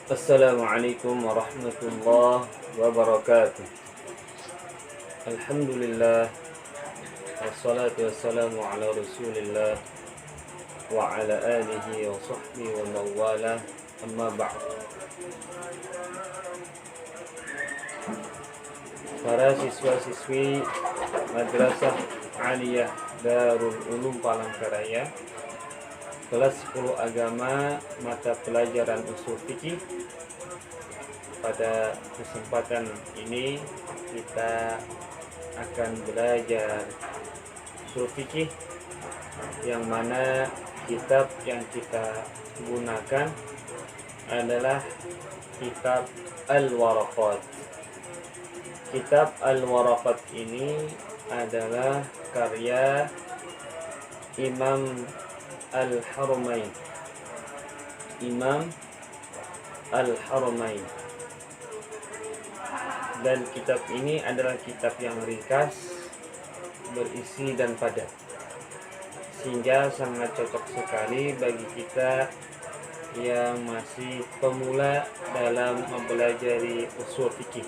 Assalamualaikum warahmatullahi wabarakatuh. Alhamdulillah, wassalatu wassalamu ala rasulillah wa ala alihi wa sahbihi wa mawala, amma ba'd. Para siswa-siswi Madrasah Aliyah Darul Ulum Palangkaraya, kelas 10 agama, mata pelajaran usul fikih. Pada kesempatan ini kita akan belajar usul fikih, yang mana kitab yang kita gunakan adalah kitab Al-Waraqat. Kitab Al-Waraqat ini adalah karya Imam Al-Haramain. Imam Al-Haramain. Dan kitab ini adalah kitab yang ringkas, berisi dan padat, sehingga sangat cocok sekali bagi kita yang masih pemula dalam mempelajari usul fikih.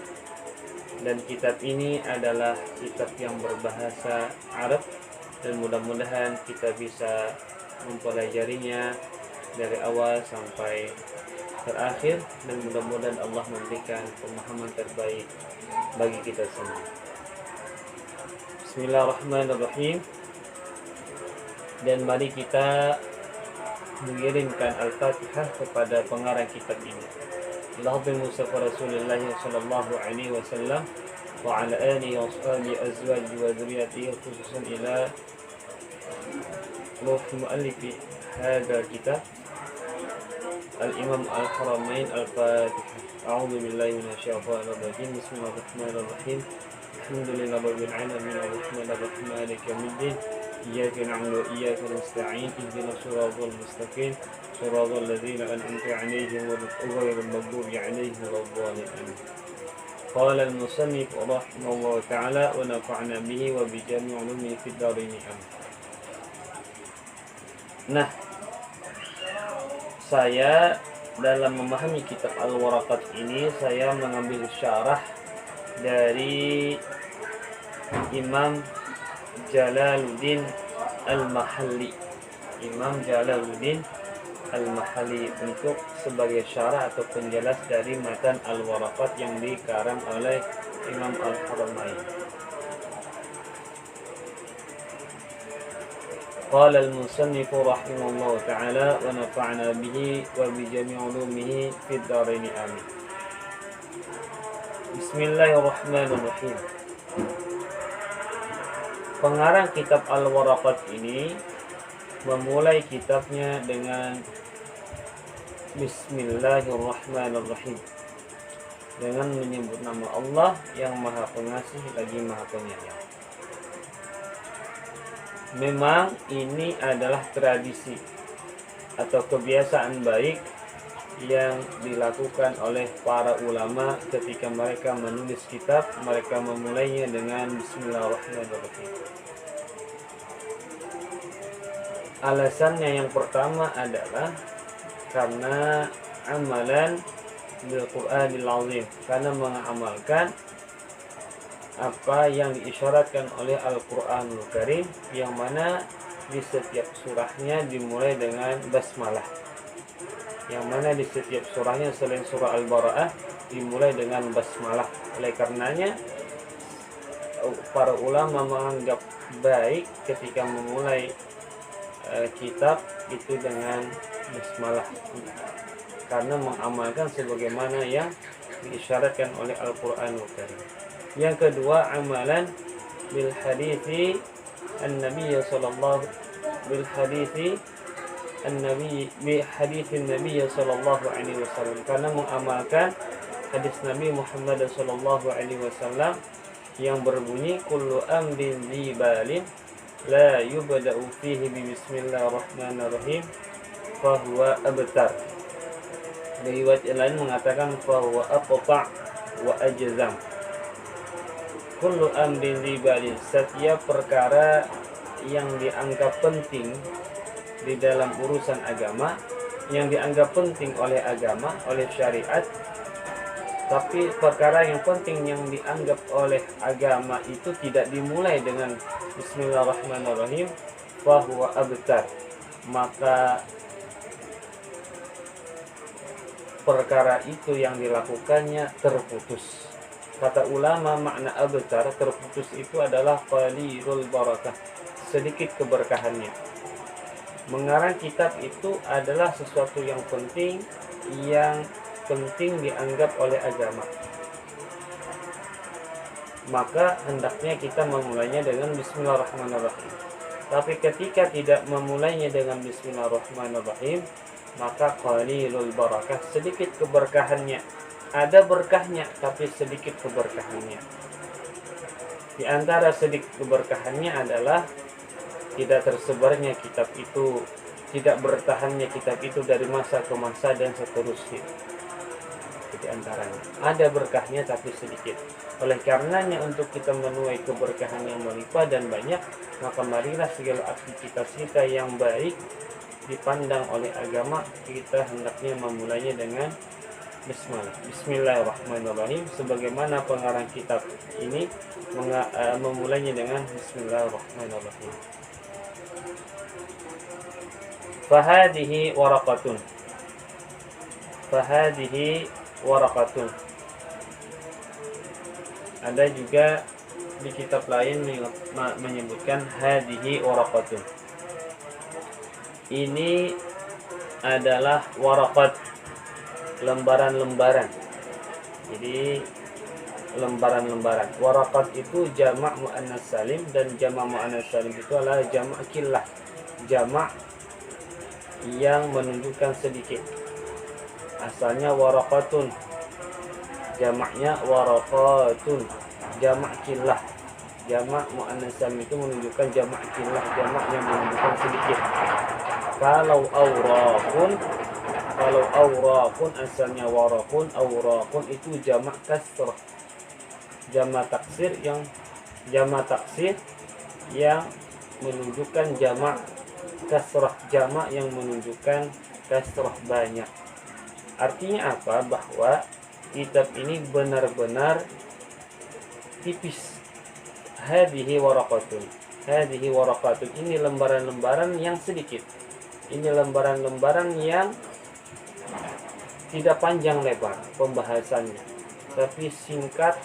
Dan kitab ini adalah kitab yang berbahasa Arab, dan mudah-mudahan kita bisa mempelajarinya dari awal sampai terakhir, dan mudah-mudahan Allah memberikan pemahaman terbaik bagi kita semua. Bismillahirrahmanirrahim. Dan mari kita mengirimkan Al-Fatihah kepada pengarang kitab ini. Allahumma Mustafa Rasulullah sallallahu alaihi wasallam wa ala alihi wa ashabihi azwaji wa dzurriyyatihi, khususan ila ruh muallifi hadha kitab Al-Imam Al-Haramain. Al-Fatihah. A'udzu billahi minasyaitonir rajim. Bismillahirrahmanirrahim. Alhamdulillahi rabbil alamin, arrahmanir rahim, maliki yaumiddin. Iyyaka na'budu wa iyyaka nasta'in. Ihdinas siratal mustaqim, siratal ladzina an'amta 'alaihim ghairil maghdubi 'alaihim waladdallin. Qala al-musannif rahimahullahu ta'ala wa nafa'na bihi wa bi jami'i 'ulumihi fid dharain. Nah, saya dalam memahami kitab Al-Waraqat ini, saya mengambil syarah dari Imam Jalaluddin Al-Mahalli. Imam Jalaluddin Al-Mahalli untuk sebagai syarah atau penjelas dari matan Al-Waraqat yang dikarang oleh Imam Al-Haramain. Qala al-musannif rahimahullah ta'ala wa nafa'na bihi wa bi jami' ulumihi fid dharain amin. Bismillahirrahmanirrahim. Pengarang kitab Al-Waraqat ini memulai kitabnya dengan Bismillahirrahmanirrahim, dengan menyebut nama Allah yang Maha Pengasih lagi Maha Penyayang. Memang ini adalah tradisi atau kebiasaan baik yang dilakukan oleh para ulama ketika mereka menulis kitab. Mereka memulainya dengan Bismillahirrahmanirrahim. Alasannya yang pertama adalah karena amalan bil Qur'anil Azim, karena mengamalkan apa yang diisyaratkan oleh Al-Quranul Karim, yang mana di setiap surahnya dimulai dengan basmalah, yang mana di setiap surahnya selain surah Al-Bara'ah dimulai dengan basmalah. Oleh karenanya para ulama menganggap baik ketika memulai kitab itu dengan basmalah, karena mengamalkan sebagaimana yang diisyaratkan oleh Al-Quranul Karim. Yang kedua, amalan bil hadithi an-nabi sallallahu alaihi wasallam, karena mengamalkan hadis Nabi Muhammad sallallahu alaihi wasallam yang berbunyi kullu amrin dzibalin la yubda'u fihi bi bismillahirrahmanirrahim fahuwa abtar. Riwayat lain mengatakan fahuwa aqta' wa ajzam. Kullu amrin dzibalin, setiap perkara yang dianggap penting di dalam urusan agama, yang dianggap penting oleh agama, oleh syariat. Tapi perkara yang penting yang dianggap oleh agama itu tidak dimulai dengan Bismillahirrahmanirrahim, fahuwa abtar, maka perkara itu yang dilakukannya terputus. Kata ulama, makna abtar, terputus itu adalah qalilul barakah, sedikit keberkahannya. Mengarang kitab itu adalah sesuatu yang penting dianggap oleh agama. Maka hendaknya kita memulainya dengan Bismillahirrahmanirrahim. Tapi ketika tidak memulainya dengan Bismillahirrahmanirrahim, maka qalilul barakah, sedikit keberkahannya. Ada berkahnya tapi sedikit keberkahannya. Di antara sedikit keberkahannya adalah tidak tersebarnya kitab itu, tidak bertahannya kitab itu dari masa ke masa dan seterusnya. Di antaranya ada berkahnya tapi sedikit. Oleh karenanya, untuk kita menuai keberkahan yang melimpah dan banyak, maka marilah segala aktivitas kita yang baik dipandang oleh agama, kita hendaknya memulainya dengan Bismillahirrahmanirrahim, sebagaimana pengarang kitab ini memulainya dengan Bismillahirrahmanirrahim. Fahadihi waraqatun. Fahadihi waraqatun. Ada juga di kitab lain menyebutkan hadihi waraqatun. Ini adalah waraqat, lembaran-lembaran. Jadi lembaran-lembaran. Waraqat itu jamak muannas salim, dan jamak muannas salim itu adalah jamak killah, jamak yang menunjukkan sedikit. Asalnya waraqatun, jamaknya waraqatun, jamak killah. Jamak muannas salim itu menunjukkan jamak killah, jamak yang menunjukkan sedikit. Kalau awraqun asalnya waraqun, awraqun itu jamak kasrah, jamak taksir yang menunjukkan jamak kasrah, jamak yang menunjukkan kasrah, banyak. Artinya apa? Bahwa kitab ini benar-benar tipis. Hadhihi waraqatun, hadhihi waraqatun, ini lembaran-lembaran yang sedikit. Ini lembaran-lembaran yang tidak panjang lebar pembahasannya, tapi singkat,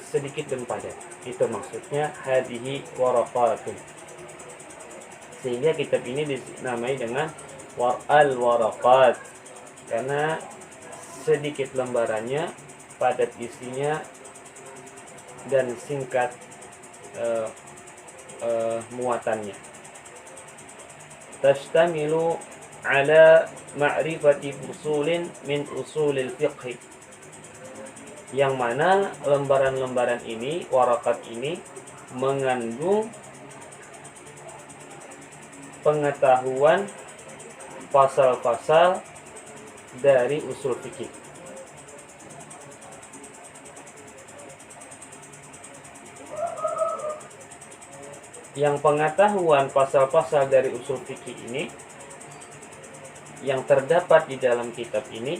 sedikit dan padat. Itu maksudnya hadhihi waraqatun. Sehingga kitab ini dinamai dengan al-waraqat, karena sedikit lembarannya, padat isinya, dan singkat muatannya. Tashtamilu ala ma'rifati usulin min usulil fiqh, yang mana lembaran-lembaran ini, warakat ini, mengandung pengetahuan pasal-pasal dari usul fikih. Yang pengetahuan pasal-pasal dari usul fikih ini yang terdapat di dalam kitab ini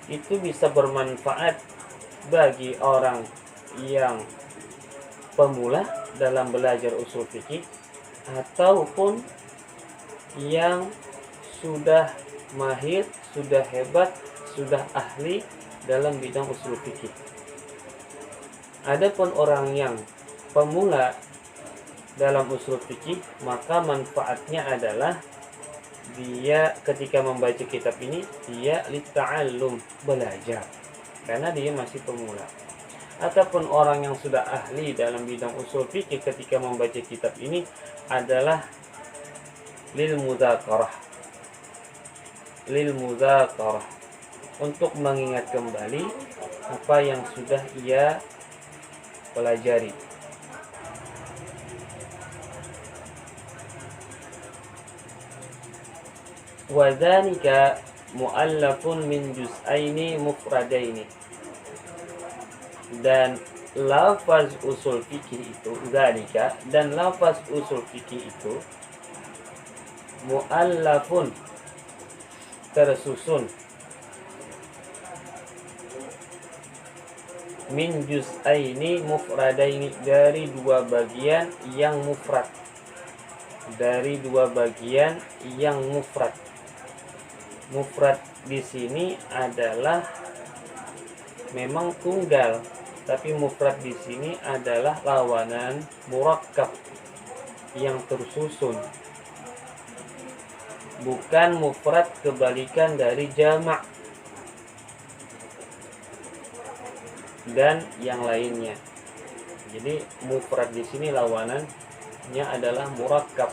itu bisa bermanfaat bagi orang yang pemula dalam belajar usul fikih, ataupun yang sudah mahir, sudah hebat, sudah ahli dalam bidang usul fikih. Adapun orang yang pemula dalam usul fikih, maka manfaatnya adalah dia ketika membaca kitab ini, dia lita'allum, belajar, karena dia masih pemula. Ataupun orang yang sudah ahli dalam bidang usul fikih, ketika membaca kitab ini adalah lil mudzakarah, untuk mengingat kembali apa yang sudah ia pelajari. Wadzalika mu'allafun min juz'aini mufradaini, dan lafaz usul fikih itu, dzalika, dan lafaz usul fikih itu mu'allafun, tersusun min juz'aini mufradaini, dari dua bagian yang mufrad, dari dua bagian yang mufrad. Mufrad di sini adalah memang tunggal, tapi mufrad di sini adalah lawanan murakkab yang tersusun, bukan mufrad kebalikan dari jamak dan yang lainnya. Jadi mufrad di sini lawanannya adalah murakkab.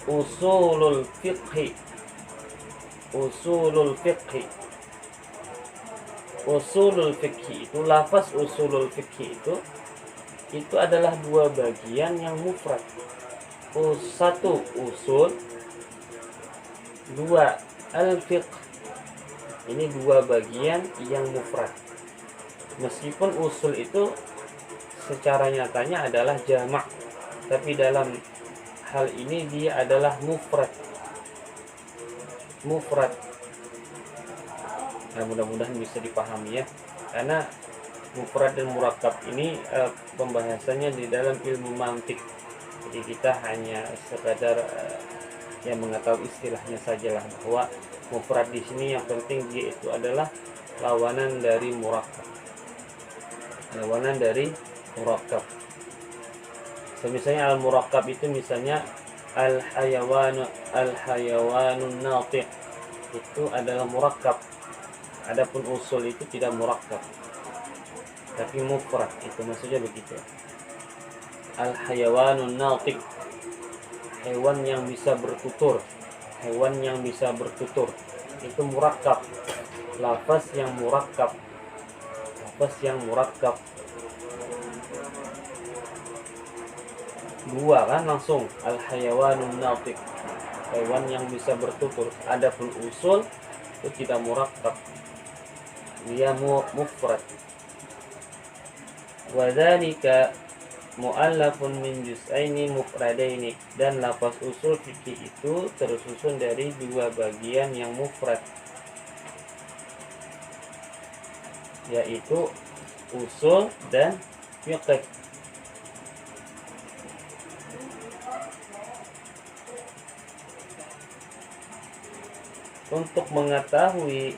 Usulul fiqhi, usulul fiqhi, usulul fiqhi itu, lafaz usulul fiqhi itu adalah dua bagian yang mufrad. Satu usul, dua al-fiqh. Ini dua bagian yang mufrad. Meskipun usul itu secara nyatanya adalah jamak, tapi dalam hal ini dia adalah mufrad. Mufrad. Nah, mudah-mudahan bisa dipahami ya. Karena mufrad dan murakkab ini pembahasannya di dalam ilmu mantik. Jadi kita hanya sekadar yang mengetahui istilahnya sajalah, bahwa mufrad di sini yang penting dia itu adalah lawanan dari murakkab. Lawanan dari murakkab. Misalnya al-murakkab itu misalnya al-hayawanun natiq, itu adalah murakkab. Adapun usul itu tidak murakkab, tapi mufrad, itu maksudnya begitu. Al-hayawanun natiq, hewan yang bisa bertutur, hewan yang bisa bertutur, itu murakkab, lafaz yang murakkab, lafaz yang murakkab. Dua kan langsung, al-hayawanun natiq, hewan yang bisa bertutur. Adapun usul itu tidak murakkab, dia mufrad. Wa dzalika mu'allafun min juz'aini mufradaini, dan lafaz usul fikih itu tersusun dari dua bagian yang mufrad, yaitu usul dan fiqh. Untuk mengetahui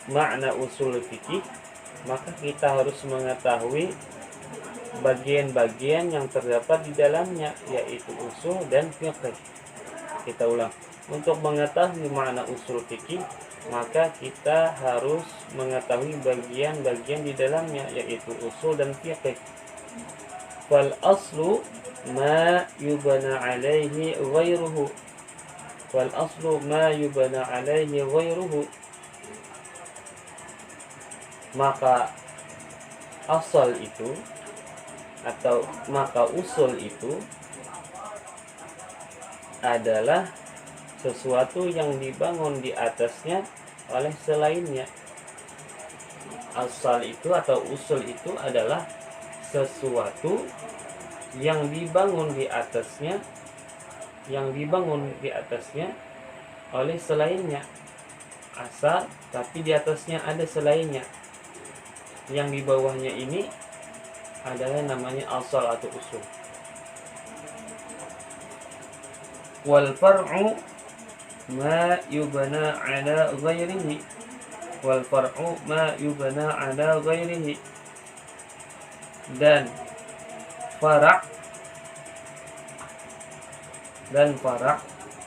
makna usul fikih, maka kita harus mengetahui bagian-bagian yang terdapat di dalamnya, yaitu usul dan fiqh. Kita ulang. Untuk mengetahui makna usul fikih, maka kita harus mengetahui bagian-bagian di dalamnya, yaitu usul dan fiqh. Wal aslu ma yubna alaihi ghairuhu. Wal aslu ma yubna alaihi ghairuhu. Maka asal itu, atau maka usul itu adalah sesuatu yang dibangun di atasnya oleh selainnya. Asal itu atau usul itu adalah sesuatu yang dibangun di atasnya, yang dibangun di atasnya oleh selainnya. Asal, tapi di atasnya ada selainnya. Yang di bawahnya ini adalah namanya asal atau usul. Wal far'u ma yubna ala ghairihi. Wal far'u ma yubna ala ghairihi. Dan fara',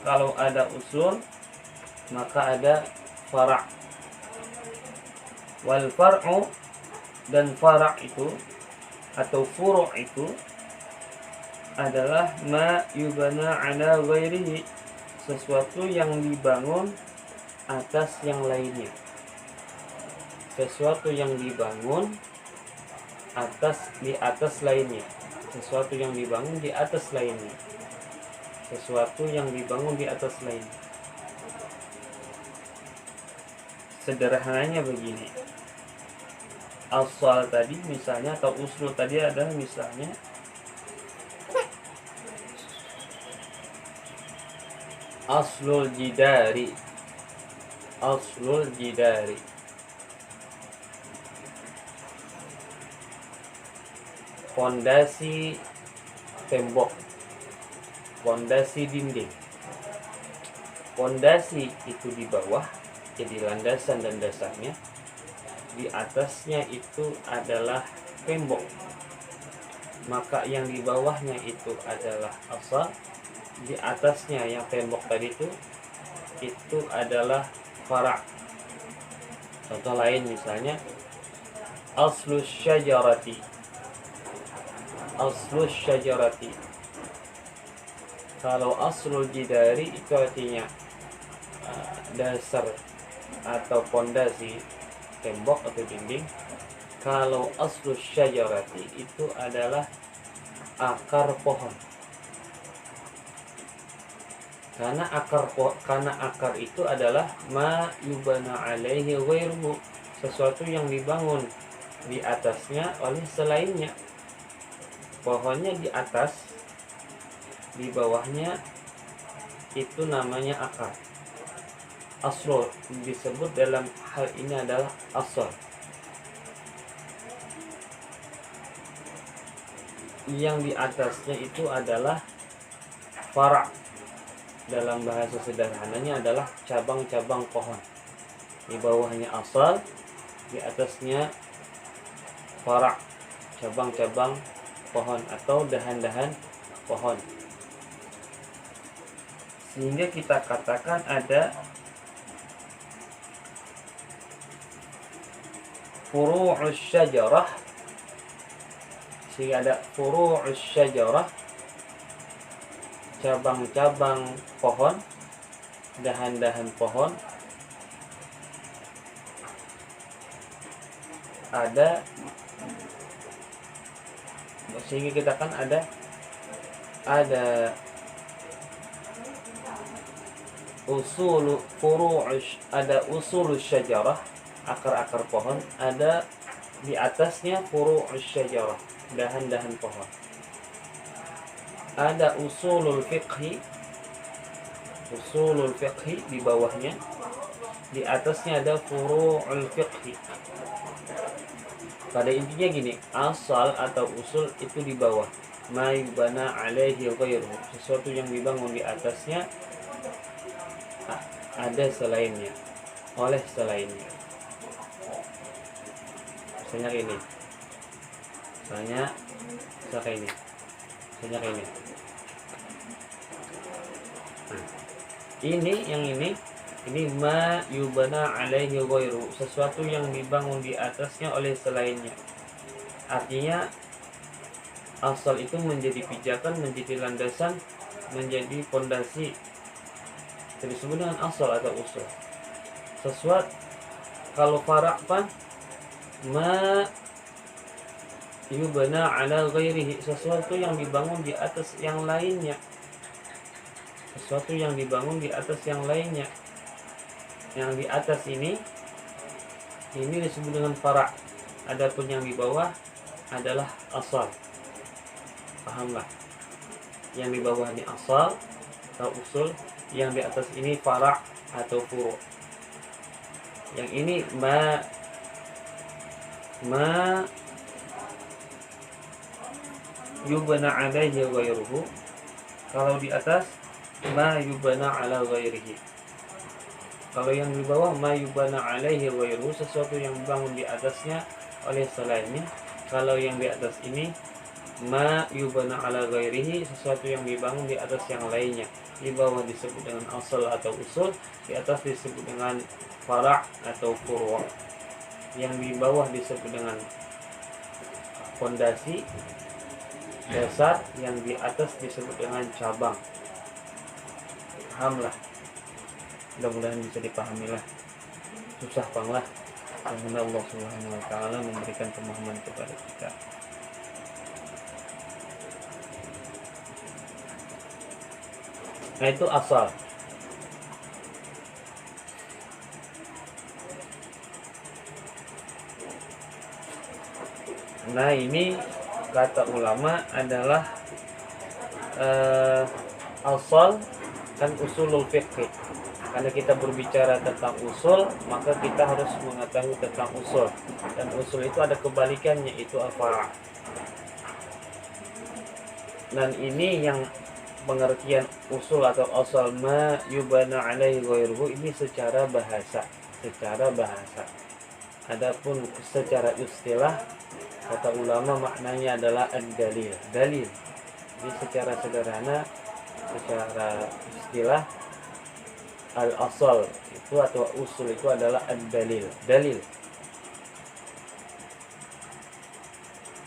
kalau ada usul maka ada fara'. Wal far'u, dan fara' itu atau furu' itu adalah ma yubna ala ghairihi, sesuatu yang dibangun atas yang lainnya. Sesuatu yang dibangun di atas lainnya. Sesuatu yang dibangun di atas lainnya. Sesuatu yang dibangun di atas lainnya. Sederhananya begini. asal tadi misalnya, atau usul tadi adalah misalnya aslul jidari, aslul jidari, fondasi tembok, fondasi dinding. Fondasi itu di bawah, jadi landasan dan dasarnya. Di atasnya itu adalah tembok, maka yang di bawahnya itu adalah asal. Di atasnya yang tembok tadi itu adalah fara'. Contoh lain misalnya aslus syajarati, aslus syajarati. Kalau aslul jidari itu artinya dasar atau fondasi tembok atau dinding. Kalau aslus syajarati itu adalah akar pohon. Karena akar itu adalah ma yubana alaihi ghairuhu, sesuatu yang dibangun di atasnya oleh selainnya. Pohonnya di atas, di bawahnya itu namanya akar. Asl disebut dalam hal ini adalah asal. Yang di atasnya itu adalah fara'. Dalam bahasa sederhananya adalah cabang-cabang pohon. Di bawahnya asal, di atasnya fara', cabang-cabang pohon atau dahan-dahan pohon. Sehingga kita katakan ada furu'us syajarah, sehingga ada furu'us syajarah, cabang-cabang pohon, dahan-dahan pohon. Ada, sehingga kita kan ada usul furu'us, ada usul syajarah, akar-akar pohon, ada di atasnya furu'us syajarah, dahan-dahan pohon. Ada usulul fiqhi, usulul fiqhi di bawahnya, di atasnya ada furu'ul fiqhi. Pada intinya gini, asal atau usul itu di bawah, ma yubana alaihi ghairuhu, sesuatu yang dibangun di atasnya ada selainnya, oleh selainnya. Misalnya ini, misalnya ini, misalnya ini. Ini yang ini ma yubana alaihi ghairu, sesuatu yang dibangun di atasnya oleh selainnya. Artinya asal itu menjadi pijakan, menjadi landasan, menjadi fondasi. Itu disebut dengan asal atau usul. Sesuatu kalau fara' pan ma yubana ala ghairihi, sesuatu yang dibangun di atas yang lainnya. Sesuatu yang dibangun di atas yang lainnya. Yang di atas ini disebut dengan fara'. Adapun yang di bawah adalah asal. Pahamlah? Yang di bawah ini asal atau usul, yang di atas ini fara' atau furu'. Yang ini ma yubana alaihi ghairuhu. Kalau di atas ma yubana ala ghairihi. Kalau yang di bawah ma yubana alaihi ghairuhu, sesuatu yang dibangun di atasnya oleh selainnya. Kalau yang di atas ini ma yubana ala ghairihi, sesuatu yang dibangun di atas yang lainnya. Di bawah disebut dengan asal atau usul, di atas disebut dengan fara' atau furu'. Yang di bawah disebut dengan fondasi, dasar, yang di atas disebut dengan cabang. Pahamlah? Mudah-mudahan bisa dipahami lah. Susah panglah. Semoga Allah Subhanahu wa taala memberikan pemahaman kepada kita. Nah, itu asal. Nah, ini kata ulama adalah asal kan usulul fiqh. Karena kita berbicara tentang usul, maka kita harus mengetahui tentang usul. Dan usul itu ada kebalikannya, itu al-fara'. Dan ini yang pengertian usul atau asal ma yubana alaihi ghairuhu ini secara bahasa. Adapun secara istilah, kata ulama maknanya adalah ad-dalil. Dalil. Jadi secara sederhana, secara istilah, al-asal itu atau usul itu adalah ad-dalil. Dalil.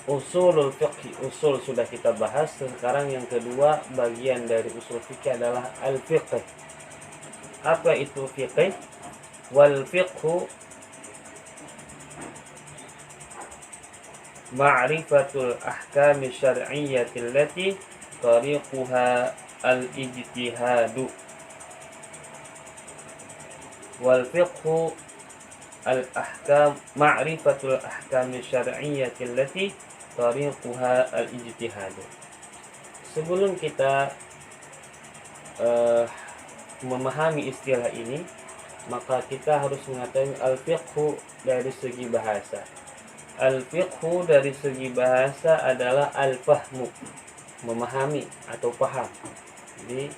Usulul fiqh, usul sudah kita bahas. Sekarang yang kedua bagian dari usul fiqh adalah al-fiqh. Apa itu fiqh? Wal fiqhu ma'rifatul ahkami syar'iyyati allati tariquha al-ijtihadu. Wal fiqhu al-ahkam ma'rifatul ahkami syar'iyyati allati tariquha al-ijtihadu. Sebelum kita memahami istilah ini, maka kita harus mengetahui al-fiqhu dari segi bahasa. Al-fiqhu dari segi bahasa adalah al-fahmu, memahami atau paham. Jadi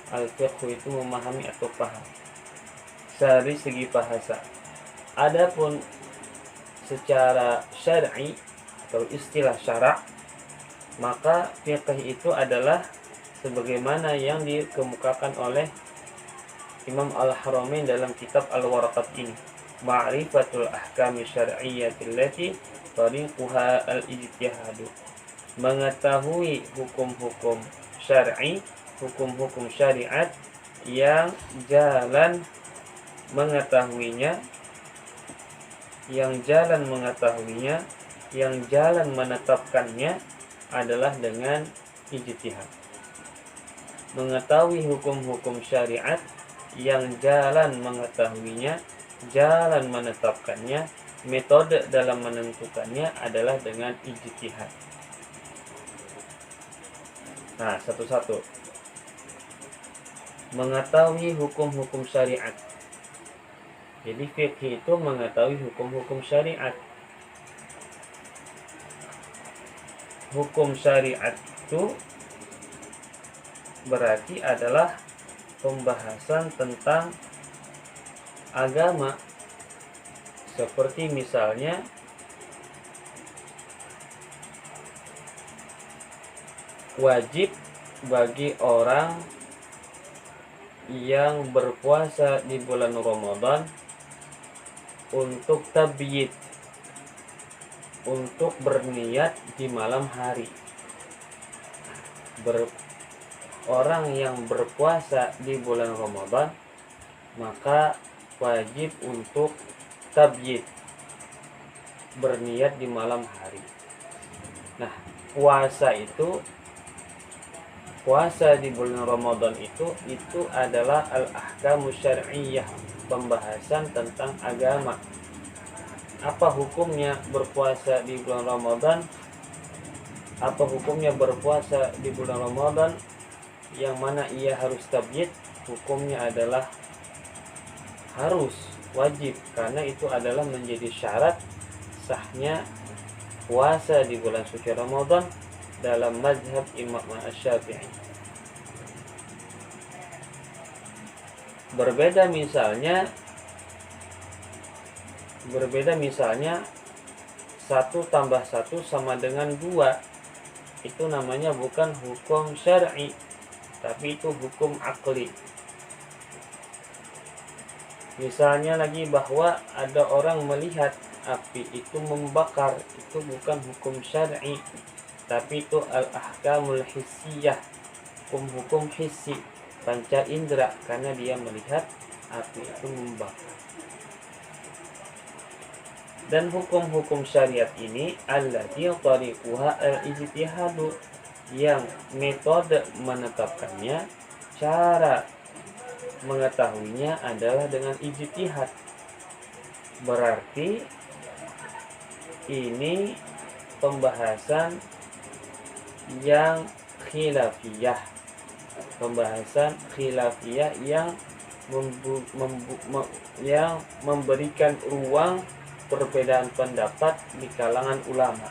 al-fiqhu itu memahami atau paham dari segi bahasa. Adapun secara syar'i atau istilah syara', maka fiqh itu adalah sebagaimana yang dikemukakan oleh Imam Al-Haramain dalam kitab Al-Waraqat ini, ma'rifatul ahkami syar'iyyati allati tariquha al-ijtihadu, mengetahui hukum-hukum syar'i, hukum-hukum syariat yang jalan mengetahuinya, yang jalan menetapkannya adalah dengan ijtihad. Mengetahui hukum-hukum syariat yang jalan mengetahuinya, jalan menetapkannya, metode dalam menentukannya adalah dengan ijtihad. Nah, satu-satu. Mengetahui hukum-hukum syariat. Jadi fikih itu mengetahui hukum-hukum syariat. Hukum syariat itu berarti adalah pembahasan tentang agama. Seperti misalnya wajib bagi orang yang berpuasa di bulan Ramadan untuk tabyid, untuk berniat di malam hari. Orang yang berpuasa di bulan Ramadan maka wajib untuk tabyid, berniat di malam hari. Nah, puasa di bulan Ramadan itu adalah al-ahkamu syar'iyyah, pembahasan tentang agama. Apa hukumnya berpuasa di bulan Ramadan? Apa hukumnya berpuasa di bulan Ramadan yang mana ia harus tabyid? Hukumnya adalah harus, wajib, karena itu adalah menjadi syarat sahnya puasa di bulan suci Ramadan dalam mazhab Imam Asy-Syafi'i. Berbeda misalnya 1 tambah 1 sama dengan 2. Itu namanya bukan hukum syar'i, tapi itu hukum akli. Misalnya lagi bahwa ada orang melihat api itu membakar, itu bukan hukum syar'i, tapi itu al-ahkamul hissiyah, hukum-hukum hissi, panca indera, karena dia melihat api itu membakar. Dan hukum-hukum syariat ini allati tariquha al-ijtihadu, yang metode menetapkannya, cara mengetahuinya adalah dengan ijtihad. Berarti ini pembahasan yang khilafiyah, yang yang memberikan ruang perbedaan pendapat di kalangan ulama,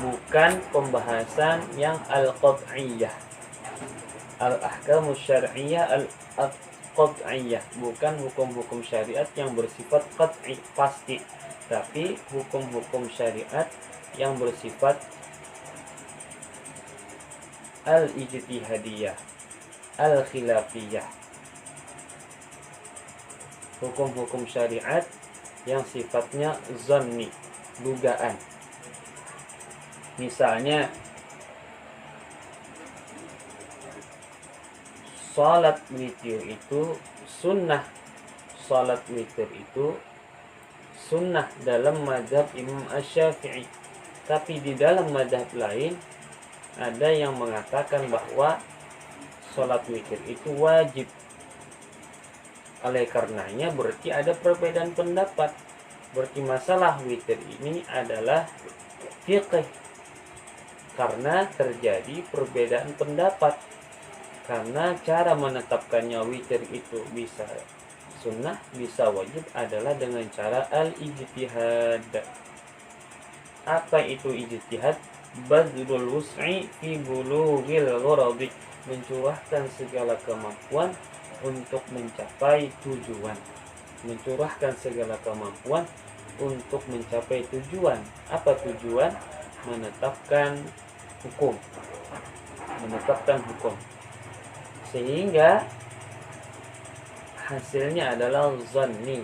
bukan pembahasan yang al-qat'iyah, al-ahkamus syar'iyyah al-qat'iyah, bukan hukum-hukum syariat yang bersifat qat'i, pasti, tapi hukum-hukum syariat yang bersifat al-ijtihadiyah, al-khilafiyah, hukum-hukum syariat yang sifatnya zanni, dugaan. Misalnya salat witir itu sunnah, salat witir itu sunnah dalam mazhab Imam Asy-Syafi'i, tapi di dalam mazhab lain ada yang mengatakan bahwa salat witir itu wajib. Oleh karenanya berarti ada perbedaan pendapat. Berarti masalah witir ini adalah fiqh, karena terjadi perbedaan pendapat. Karena cara menetapkannya witir itu bisa sunnah, bisa wajib adalah dengan cara al-ijtihad. Apa itu ijtihad? Badlul wus'i fi bulughil gharadi, mencurahkan segala kemampuan untuk mencapai tujuan. Mencurahkan segala kemampuan untuk mencapai tujuan. Apa tujuan? Menetapkan hukum. Sehingga hasilnya adalah zanni,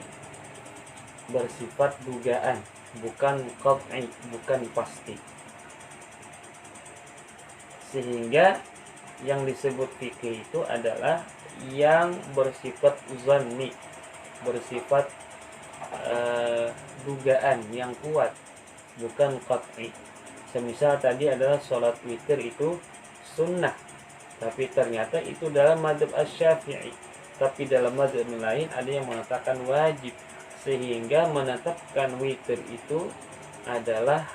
bersifat dugaan, bukan qat'i, bukan pasti. Sehingga yang disebut fikih itu adalah yang bersifat zanni, bersifat dugaan yang kuat, bukan qat'i. Semisal tadi adalah sholat witir itu sunnah, tapi ternyata itu dalam mazhab Asy-Syafi'i, tapi dalam mazhab lain ada yang mengatakan wajib, sehingga menetapkan witir itu adalah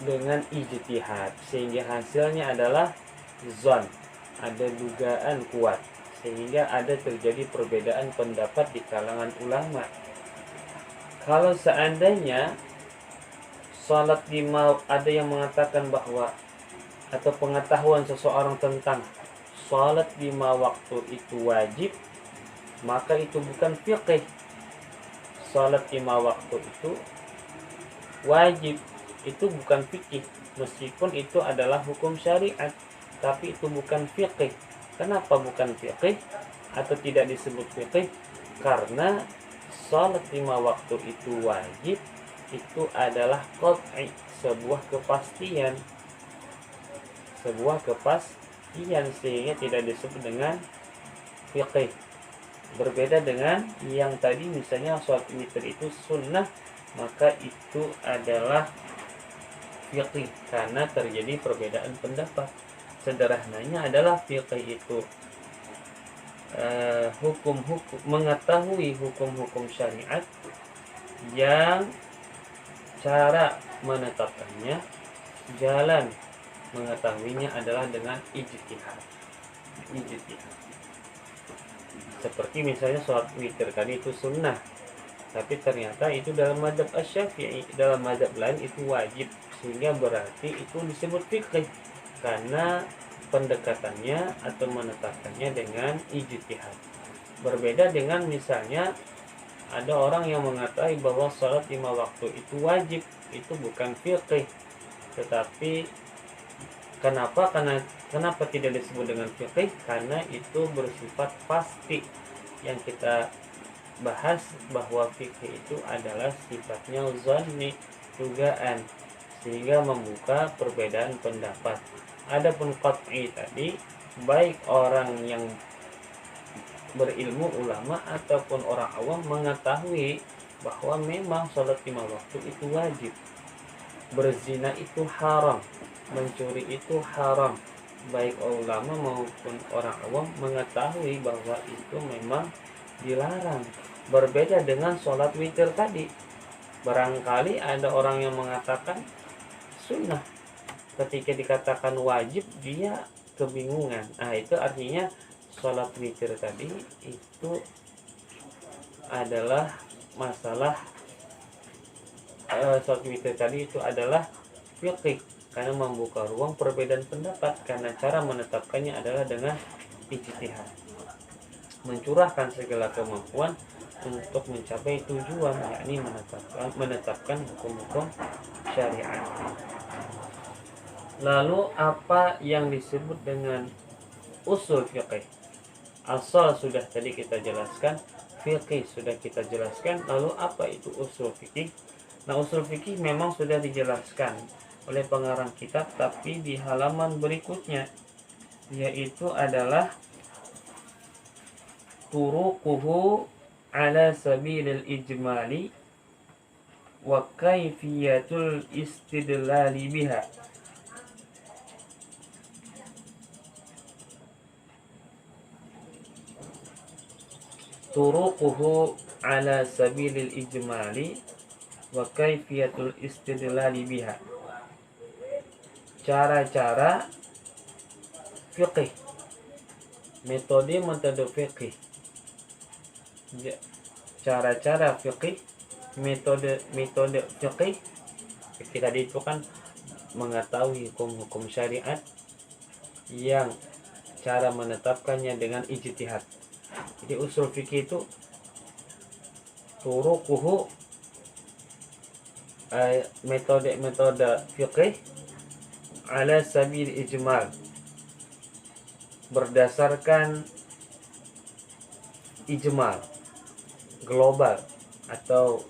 dengan ijtihad, sehingga hasilnya adalah zon, ada dugaan kuat, sehingga ada terjadi perbedaan pendapat di kalangan ulama. Kalau seandainya salat ada yang mengatakan bahwa, atau pengetahuan seseorang tentang salat 5 waktu itu wajib, maka itu bukan fiqh. Salat 5 waktu itu wajib, itu bukan fikih, meskipun itu adalah hukum syariat, tapi itu bukan fikih. Kenapa bukan fikih atau tidak disebut fikih? Karena salat 5 waktu itu wajib, itu adalah qat'i, sebuah kepastian, sehingga tidak disebut dengan fiqih. Berbeda dengan yang tadi, misalnya sholat witir itu sunnah, maka itu adalah fiqih karena terjadi perbedaan pendapat. Sederhananya adalah fiqih itu mengetahui hukum-hukum syariat yang cara menetapkannya, jalan mengetahuinya adalah dengan ijtihad. Seperti misalnya sholat witir tadi itu sunnah, tapi ternyata itu dalam mazhab Asy-Syafi'i, dalam mazhab lain itu wajib, sehingga berarti itu disebut fiqh karena pendekatannya atau menetapkannya dengan ijtihad. Berbeda dengan misalnya ada orang yang mengatakan bahwa sholat 5 waktu itu wajib, itu bukan fiqh. Tetapi kenapa tidak disebut dengan fiqh? Karena itu bersifat pasti. Yang kita bahas bahwa fikih itu adalah sifatnya zanni, dugaan, sehingga membuka perbedaan pendapat. Adapun qat'i tadi, baik orang yang berilmu, ulama ataupun orang awam mengetahui bahwa memang sholat 5 waktu itu wajib, berzina itu haram, mencuri itu haram, baik ulama maupun orang awam mengetahui bahwa itu memang dilarang. berbeda dengan sholat witir tadi. Barangkali ada orang yang mengatakan sunnah, ketika dikatakan wajib dia kebingungan. Nah, itu artinya sholat witir tadi itu adalah masalah sholat witir tadi itu adalah fiqih, karena membuka ruang perbedaan pendapat, karena cara menetapkannya adalah dengan ijtihad, mencurahkan segala kemampuan untuk mencapai tujuan, yakni menetapkan hukum-hukum syariat. Lalu apa yang disebut dengan usul fiqih? Asal sudah tadi kita jelaskan, fiqih sudah kita jelaskan. Lalu apa itu usul fiqih? Nah, usul fikih memang sudah dijelaskan oleh pengarang kitab, tapi di halaman berikutnya, yaitu adalah turuquhu ala sabilil ijmali wa kaifiyatul istidlali biha. Turuquhu ala sabilil ijmali wa kaifiyatul istidlali biha. Cara-cara fiqih, metode fiqih, cara-cara fiqih, metode fiqih. Kita tadi itu kan mengetahui hukum-hukum syariat yang cara menetapkannya dengan ijtihad. Jadi usul fikih itu turuquhu, metode fiqih ala sabil ijmal, berdasarkan ijmal global, atau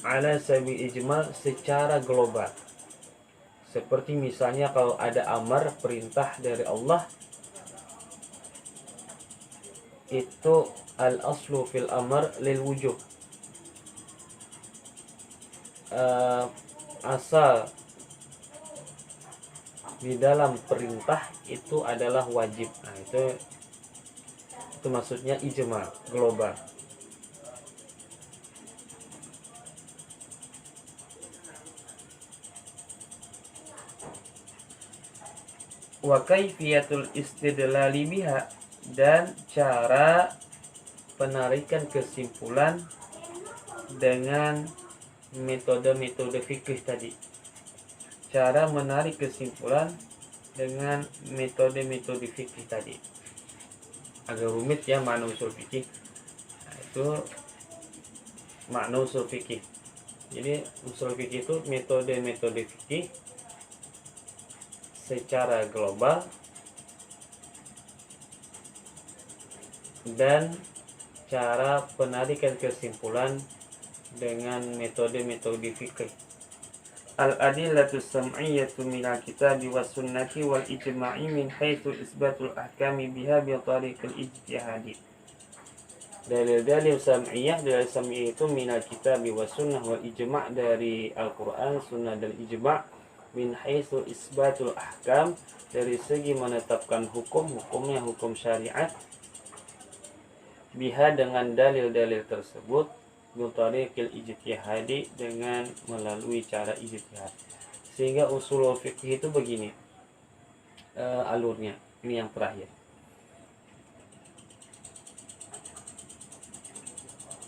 ala sabil ijmal secara global. Seperti misalnya kalau ada amar, perintah dari Allah, itu al aslu fil amar lil wujub, asal di dalam perintah itu adalah wajib. Nah, itu maksudnya ijma global. Wa kaifiyatul istidlali biha, dan cara penarikan kesimpulan dengan metode fikih tadi. Cara menarik kesimpulan dengan metode fikih tadi. Agak rumit ya makna usul fikih. Nah, itu makna usul fikih. Jadi usul fikih itu metode fikih secara global dan cara penarikan kesimpulan dengan metode fikih. Al-adillatus sam'iyyatu minal kitabi was sunnati wal ijma'i min haitsu isbatul ahkami biha bi tariqil ijtihadi. Dalil-dalil sam'iyyah, dalil sam'iyyah itu minal kitabi was sunnah wal ijma', dari Al-Qur'an, sunnah dan ijma', min haitsu isbatul ahkam, dari segi menetapkan hukumnya hukum syariat, biha dengan dalil-dalil tersebut, bitariqil ijtihadi dengan melalui cara ijtihad. Sehingga usul fikih itu begini alurnya. Ini yang terakhir.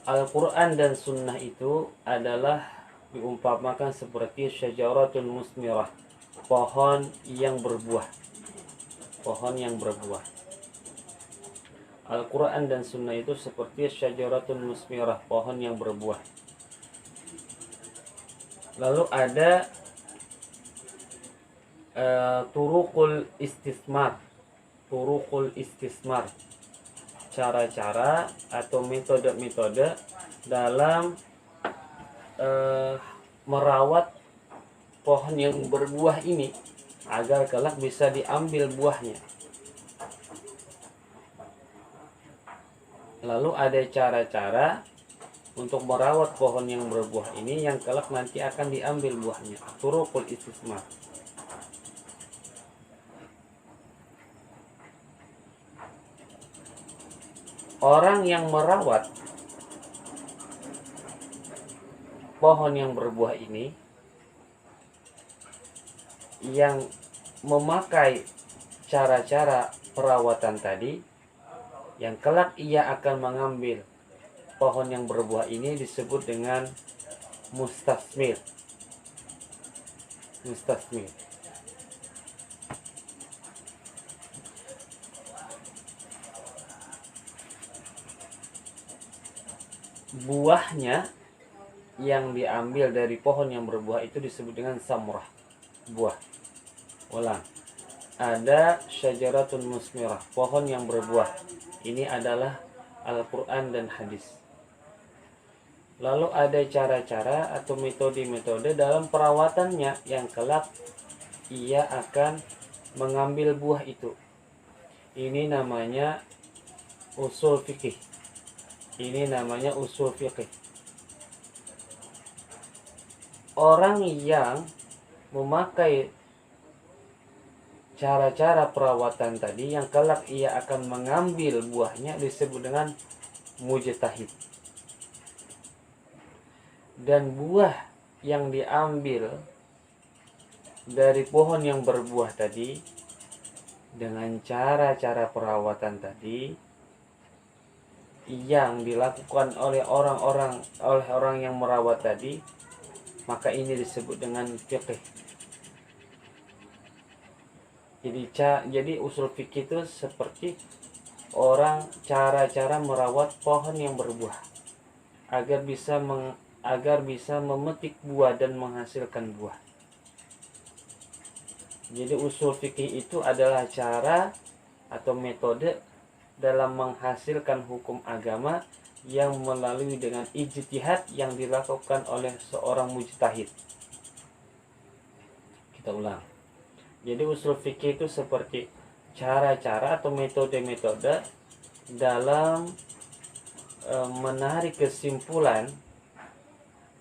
Al-Quran dan sunnah itu adalah diumpamakan seperti syajaratun musmirah, pohon yang berbuah. Al-Quran dan sunnah itu seperti syajaratun musmirah, pohon yang berbuah. Lalu ada turuqul istismar, cara-cara atau metode dalam merawat pohon yang berbuah ini agar kelak bisa diambil buahnya. Lalu ada cara-cara untuk merawat pohon yang berbuah ini yang kelak nanti akan diambil buahnya. Turuqul istismar. Orang yang merawat pohon yang berbuah ini yang memakai cara-cara perawatan tadi, yang kelak ia akan mengambil pohon yang berbuah ini disebut dengan mustasmir. Mustasmir. Buahnya yang diambil dari pohon yang berbuah itu disebut dengan samurah, buah. Ulang. Ada syajaratun musmirah, pohon yang berbuah. Ini adalah Al-Quran dan hadis. Lalu ada cara-cara atau metode-metode dalam perawatannya yang kelak ia akan mengambil buah itu. Ini namanya usul fikih. Ini namanya usul fikih. Orang yang memakai cara-cara perawatan tadi yang kelak ia akan mengambil buahnya disebut dengan mujtahid. Dan buah yang diambil dari pohon yang berbuah tadi dengan cara-cara perawatan tadi yang dilakukan oleh orang yang merawat tadi, maka ini disebut dengan fiqih. Jadi usul fikih itu seperti cara-cara merawat pohon yang berbuah agar bisa memetik buah dan menghasilkan buah. Jadi usul fikih itu adalah cara atau metode dalam menghasilkan hukum agama yang melalui dengan ijtihad yang dilakukan oleh seorang mujtahid. Kita ulang. Jadi usul fikih itu seperti cara-cara atau metode-metode dalam menarik kesimpulan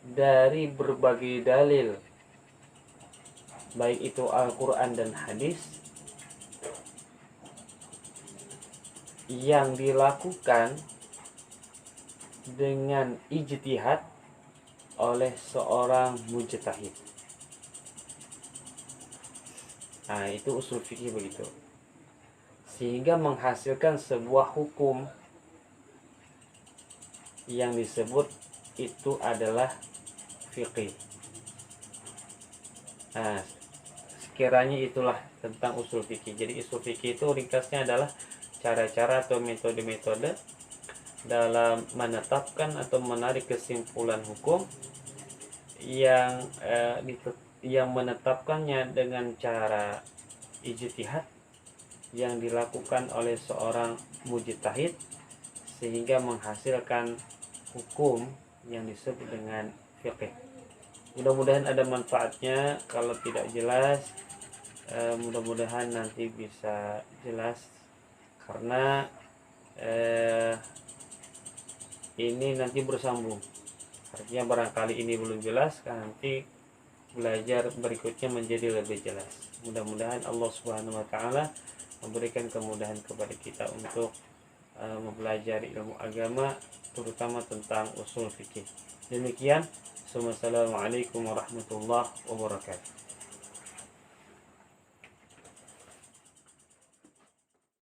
dari berbagai dalil, baik itu Al-Quran dan hadis, yang dilakukan dengan ijtihad oleh seorang mujtahid. Nah, itu usul fikih begitu. Sehingga menghasilkan sebuah hukum yang disebut itu adalah fikih. Nah, sekiranya itulah tentang usul fikih. Jadi usul fikih itu ringkasnya adalah cara-cara atau metode-metode dalam menetapkan atau menarik kesimpulan hukum yang menetapkannya dengan cara ijtihad yang dilakukan oleh seorang mujtahid sehingga menghasilkan hukum yang disebut dengan fiqh. Mudah-mudahan ada manfaatnya. Kalau tidak jelas, mudah-mudahan nanti bisa jelas, karena ini nanti bersambung. Artinya barangkali ini belum jelas, nanti belajar berikutnya menjadi lebih jelas. Mudah-mudahan Allah Subhanahu wa taala memberikan kemudahan kepada kita untuk mempelajari ilmu agama, terutama tentang usul fikih. Demikian, Assalamualaikum warahmatullahi wabarakatuh.